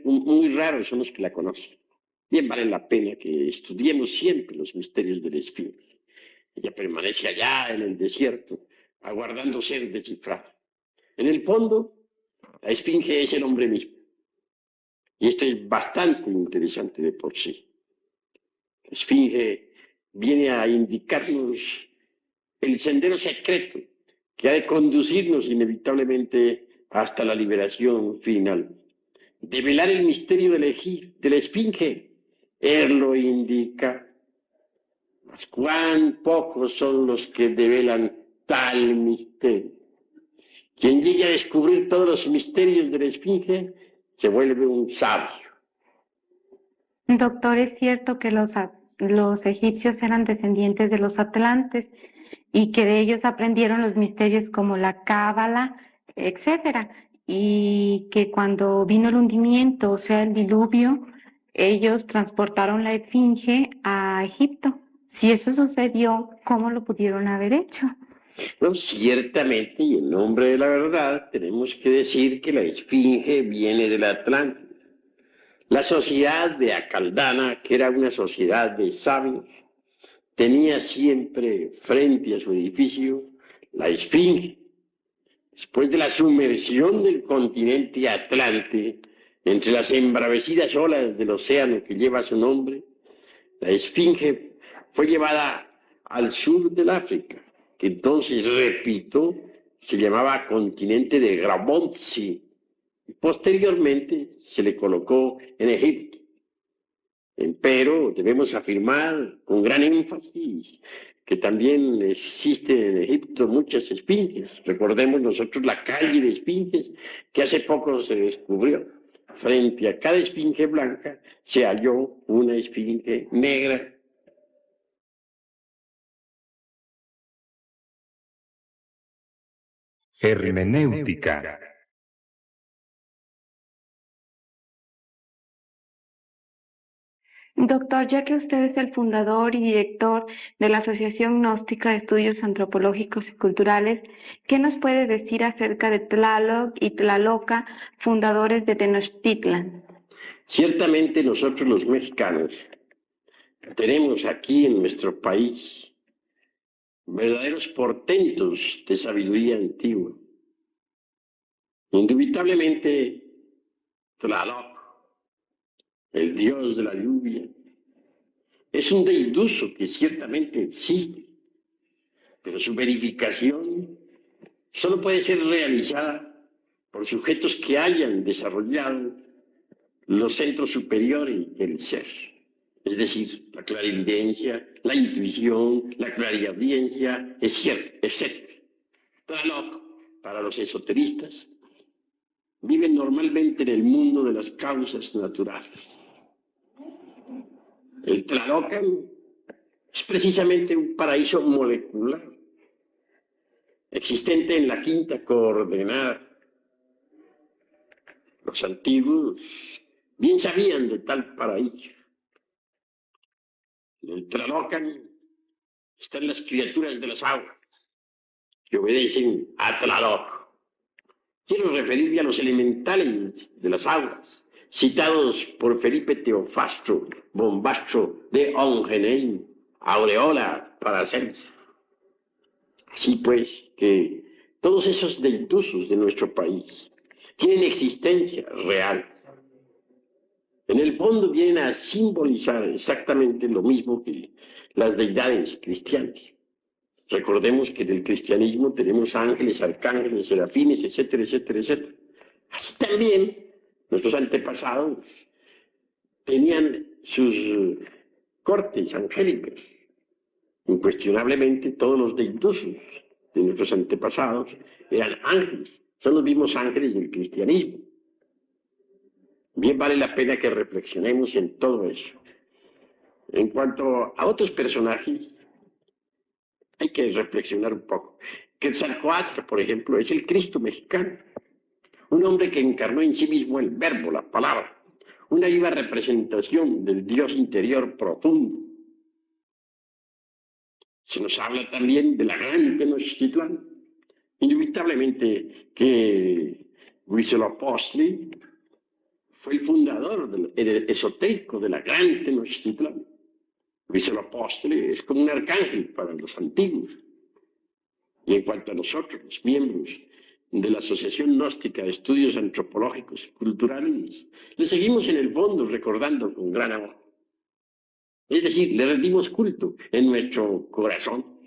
muy raros son los que la conocen. Bien vale la pena que estudiemos siempre los misterios de la Esfinge. Ella permanece allá en el desierto, aguardando ser descifrada. En el fondo, la Esfinge es el hombre mismo. Y esto es bastante interesante de por sí. La Esfinge viene a indicarnos el sendero secreto que ha de conducirnos inevitablemente hasta la liberación final. Develar el misterio de la Esfinge, él lo indica. Mas cuán pocos son los que develan tal misterio. Quien llegue a descubrir todos los misterios de la Esfinge se vuelve un sabio. Doctor, es cierto que los egipcios eran descendientes de los atlantes y que de ellos aprendieron los misterios como la cábala, etcétera, y que cuando vino el hundimiento, o sea, el diluvio, ellos transportaron la esfinge a Egipto. Si eso sucedió, ¿cómo lo pudieron haber hecho? No, ciertamente, y en nombre de la verdad, tenemos que decir que la Esfinge viene del Atlántico. La sociedad de Acaldana, que era una sociedad de sabios, tenía siempre frente a su edificio la Esfinge. Después de la sumersión del continente Atlante, entre las embravecidas olas del océano que lleva su nombre, la Esfinge fue llevada al sur del África, que entonces, repito, se llamaba continente de Grabontzi. Posteriormente se le colocó en Egipto. Pero debemos afirmar con gran énfasis que también existen en Egipto muchas esfinges. Recordemos nosotros la calle de esfinges que hace poco se descubrió. Frente a cada esfinge blanca se halló una esfinge negra. Hermenéutica. Doctor, ya que usted es el fundador y director de la Asociación Gnóstica de Estudios Antropológicos y Culturales, ¿qué nos puede decir acerca de Tlaloc y Tlaloca, fundadores de Tenochtitlan? Ciertamente nosotros los mexicanos tenemos aquí en nuestro país verdaderos portentos de sabiduría antigua. Indubitablemente, Tlaloc, el dios de la lluvia, es un deiduso que ciertamente existe, pero su verificación solo puede ser realizada por sujetos que hayan desarrollado los centros superiores del ser, es decir, la clarividencia, la intuición, la clariaudiencia, etc. Tlaloc, para los esoteristas, viven normalmente en el mundo de las causas naturales. El Tlalocan es precisamente un paraíso molecular, existente en la quinta coordenada. Los antiguos bien sabían de tal paraíso. En el Tlalocan están las criaturas de las aguas, que obedecen a Tlaloc. Quiero referirme a los elementales de las aguas, citados por Felipe Teofastro, Bombastro de Ongenheim, Aureola, Paracelso. Así pues, que todos esos deidusos de nuestro país tienen existencia real. En el fondo vienen a simbolizar exactamente lo mismo que las deidades cristianas. Recordemos que en el cristianismo tenemos ángeles, arcángeles, serafines, etcétera, etcétera, etcétera. Así también nuestros antepasados tenían sus cortes angélicas. Incuestionablemente todos los deidusos de nuestros antepasados eran ángeles, son los mismos ángeles del cristianismo. Bien vale la pena que reflexionemos en todo eso. En cuanto a otros personajes, hay que reflexionar un poco. Quetzalcóatl, por ejemplo, es el Cristo mexicano, un hombre que encarnó en sí mismo el verbo, la palabra, una viva representación del Dios interior profundo. Se nos habla también de la gran Tenochtitlán. Indubitablemente que Huitzilopochtli fue el fundador, el esotérico de la gran Tenochtitlán. Huitzilopochtli es como un arcángel para los antiguos. Y en cuanto a nosotros, los miembros de la Asociación Gnóstica de Estudios Antropológicos y Culturales, le seguimos en el fondo recordando con gran amor. Es decir, le rendimos culto en nuestro corazón.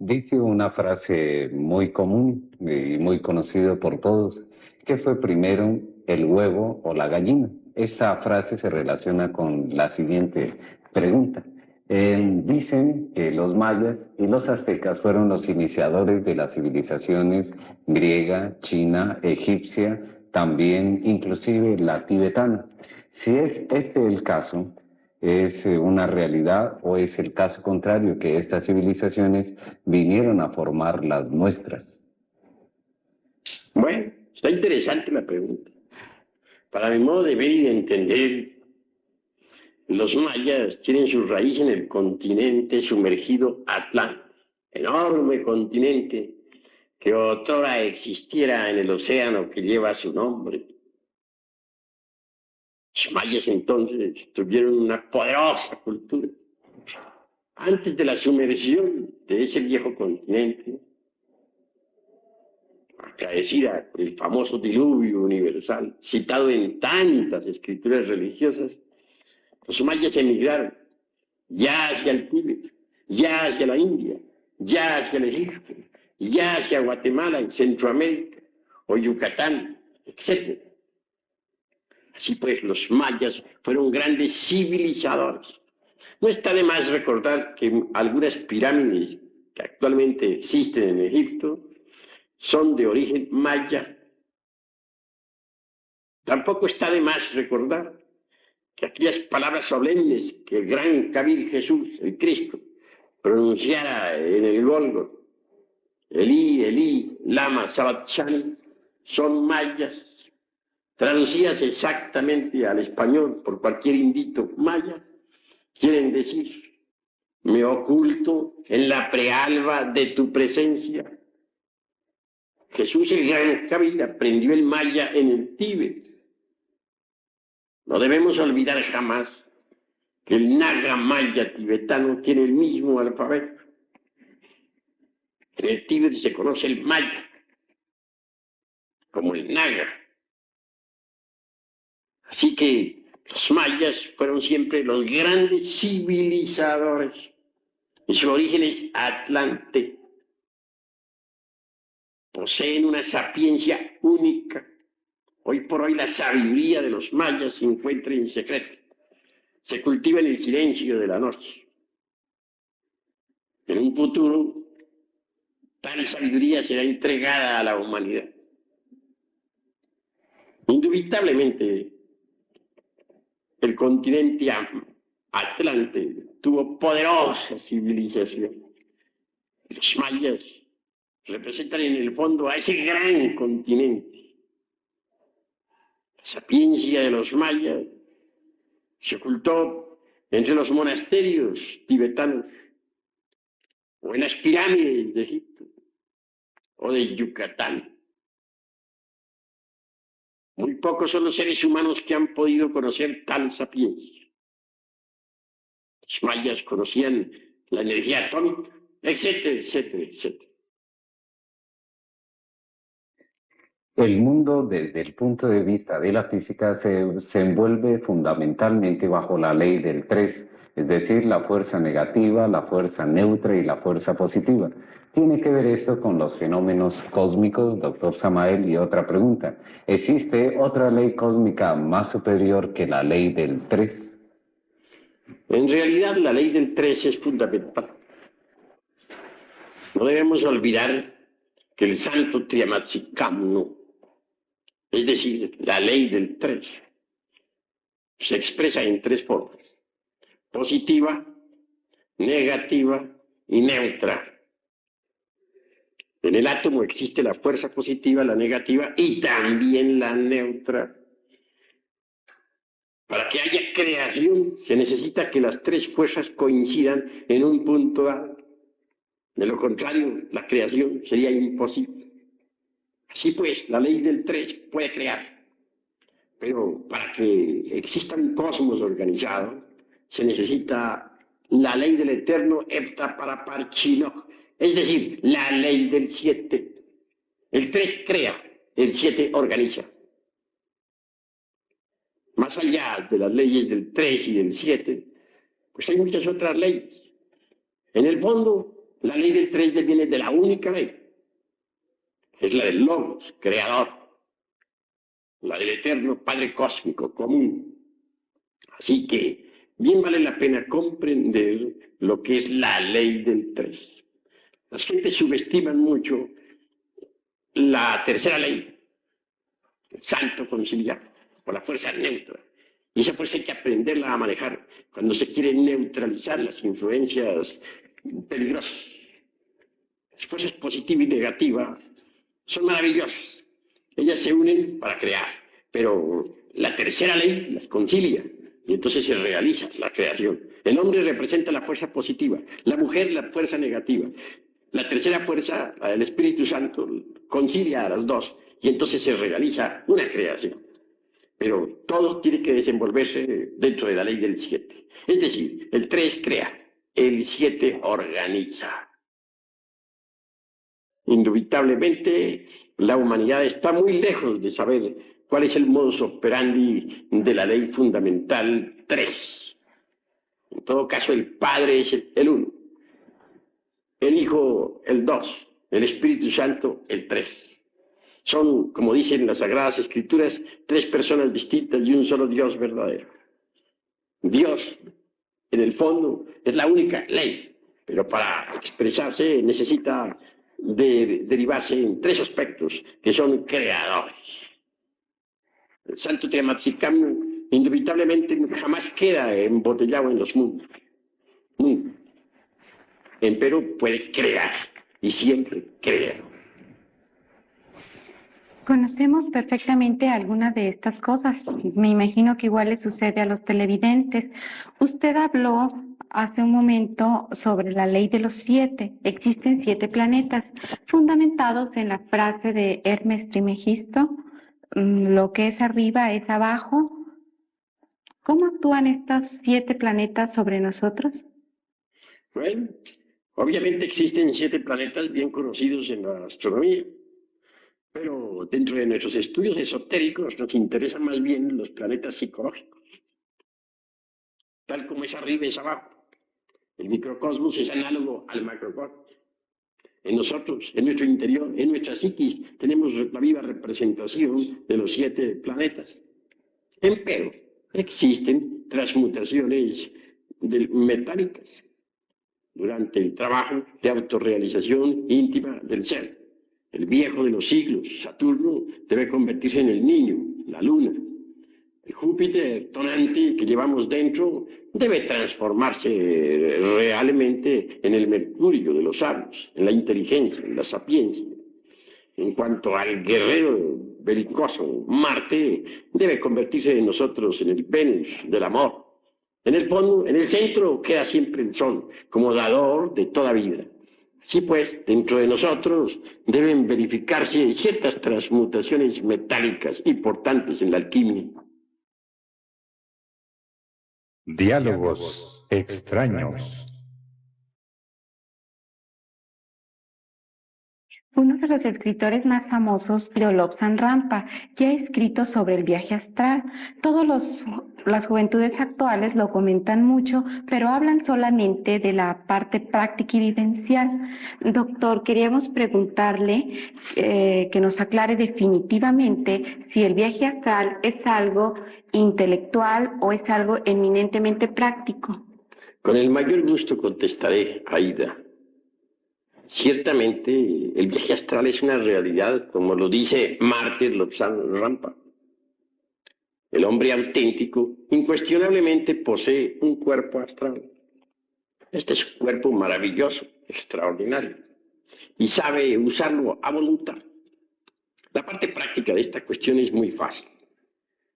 Dice una frase muy común y muy conocida por todos: ¿qué fue primero, el huevo o la gallina? Esta frase se relaciona con la siguiente pregunta. Dicen que los mayas y los aztecas fueron los iniciadores de las civilizaciones griega, china, egipcia, también inclusive la tibetana. Si es este el caso, ¿es una realidad o es el caso contrario, que estas civilizaciones vinieron a formar las nuestras? Bueno, está interesante la pregunta. Para mi modo de ver y de entender, los mayas tienen su raíz en el continente sumergido Atlántico, enorme continente que otrora existiera en el océano que lleva su nombre. Los mayas entonces tuvieron una poderosa cultura. Antes de la sumersión de ese viejo continente, acaecida por el famoso diluvio universal, citado en tantas escrituras religiosas, los mayas emigraron ya hacia el Tíbet, ya hacia la India, ya hacia el Egipto, ya hacia Guatemala, en Centroamérica, o Yucatán, etc. Así pues, los mayas fueron grandes civilizadores. No está de más recordar que algunas pirámides que actualmente existen en Egipto son de origen maya. Tampoco está de más recordar que aquellas palabras solemnes que el gran Kabir Jesús, el Cristo, pronunciara en el Gólgota, Elí, Elí, lama sabachthani, son mayas, traducidas exactamente al español por cualquier indito maya, quieren decir: me oculto en la prealba de tu presencia. Jesús el gran Kabir aprendió el maya en el Tíbet. No debemos olvidar jamás que el naga maya tibetano tiene el mismo alfabeto. En el Tíbet se conoce el maya como el naga. Así que los mayas fueron siempre los grandes civilizadores. Y su origen es Atlante. Poseen una sapiencia única. Hoy por hoy la sabiduría de los mayas se encuentra en secreto. Se cultiva en el silencio de la noche. En un futuro, tal sabiduría será entregada a la humanidad. Indubitablemente, el continente Atlante tuvo poderosa civilización. Los mayas representan en el fondo a ese gran continente. La sapiencia de los mayas se ocultó entre los monasterios tibetanos, o en las pirámides de Egipto, o de Yucatán. Muy pocos son los seres humanos que han podido conocer tal sapiencia. Los mayas conocían la energía atómica, etcétera, etcétera, etcétera. El mundo, desde el punto de vista de la física, se envuelve fundamentalmente bajo la ley del 3, es decir, la fuerza negativa, la fuerza neutra y la fuerza positiva. ¿Tiene que ver esto con los fenómenos cósmicos, doctor Samael? Y otra pregunta: ¿existe otra ley cósmica más superior que la ley del 3? En realidad, la ley del 3 es fundamental. No debemos olvidar que el santo Triamatzicamno, es decir, la ley del 3, se expresa en 3 formas: positiva, negativa y neutra. En el átomo existe la fuerza positiva, la negativa y también la neutra. Para que haya creación se necesita que las 3 fuerzas coincidan en un punto dado. De lo contrario, la creación sería imposible. Así pues, la ley del 3 puede crear, pero para que exista un cosmos organizado, se necesita la ley del eterno hepta para parchino, es decir, la ley del 7. El 3 crea, el 7 organiza. Más allá de las leyes del 3 y del 7, pues hay muchas otras leyes. En el fondo, la ley del 3 viene de la única ley. Es la del Logos, creador. La del eterno Padre Cósmico, común. Así que bien vale la pena comprender lo que es la ley del 3. Las gentes subestiman mucho la tercera ley, el santo conciliar, por la fuerza neutra. Y esa fuerza hay que aprenderla a manejar cuando se quieren neutralizar las influencias peligrosas. Las fuerzas positiva y negativa son maravillosas. Ellas se unen para crear, pero la tercera ley las concilia y entonces se realiza la creación. El hombre representa la fuerza positiva, la mujer la fuerza negativa. La tercera fuerza, el Espíritu Santo, concilia a las dos y entonces se realiza una creación. Pero todo tiene que desenvolverse dentro de la ley del 7. Es decir, el 3 crea, el 7 organiza. Indubitablemente, la humanidad está muy lejos de saber cuál es el modus operandi de la ley fundamental 3. En todo caso, el Padre es el 1, el Hijo el 2, el Espíritu Santo el 3. Son, como dicen las Sagradas Escrituras, 3 personas distintas y un solo Dios verdadero. Dios, en el fondo, es la única ley, pero para expresarse necesita derivarse en 3 aspectos que son creadores. El Santo Tematzicam indubitablemente jamás queda embotellado en los mundos. Nunca. Empero puede crear y siempre crea. Conocemos perfectamente algunas de estas cosas. Me imagino que igual le sucede a los televidentes. Usted habló hace un momento sobre la ley de los 7. Existen 7 planetas, fundamentados en la frase de Hermes Trismegisto, lo que es arriba es abajo. ¿Cómo actúan estos 7 planetas sobre nosotros? Bueno, obviamente existen 7 planetas bien conocidos en la astronomía. Pero dentro de nuestros estudios esotéricos nos interesan más bien los planetas psicológicos. Tal como es arriba es abajo. El microcosmos es análogo al macrocosmos. En nosotros, en nuestro interior, en nuestra psiquis, tenemos la viva representación de los 7 planetas. Empero, existen transmutaciones metálicas durante el trabajo de autorrealización íntima del ser. El viejo de los siglos, Saturno, debe convertirse en el niño, la luna. El Júpiter tonante que llevamos dentro debe transformarse realmente en el Mercurio de los sabios, en la inteligencia, en la sapiencia. En cuanto al guerrero belicoso, Marte debe convertirse en nosotros en el Venus del amor. En el fondo, en el centro queda siempre el Sol, como dador de toda vida. Así pues, dentro de nosotros deben verificarse ciertas transmutaciones metálicas importantes en la alquimia. Diálogos extraños. Uno de los escritores más famosos, Lobsang Rampa, ya ha escrito sobre el viaje astral. Las juventudes actuales lo comentan mucho, pero hablan solamente de la parte práctica y vivencial. Doctor, queríamos preguntarle que nos aclare definitivamente si el viaje astral es algo intelectual o es algo eminentemente práctico. Con el mayor gusto contestaré, Aida. Ciertamente, el viaje astral es una realidad, como lo dice Martin Lobsang Rampa. El hombre auténtico, incuestionablemente, posee un cuerpo astral. Este es un cuerpo maravilloso, extraordinario, y sabe usarlo a voluntad. La parte práctica de esta cuestión es muy fácil.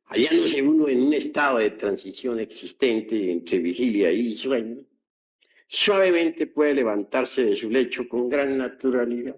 Hallándose uno en un estado de transición existente entre vigilia y sueño, suavemente puede levantarse de su lecho con gran naturalidad.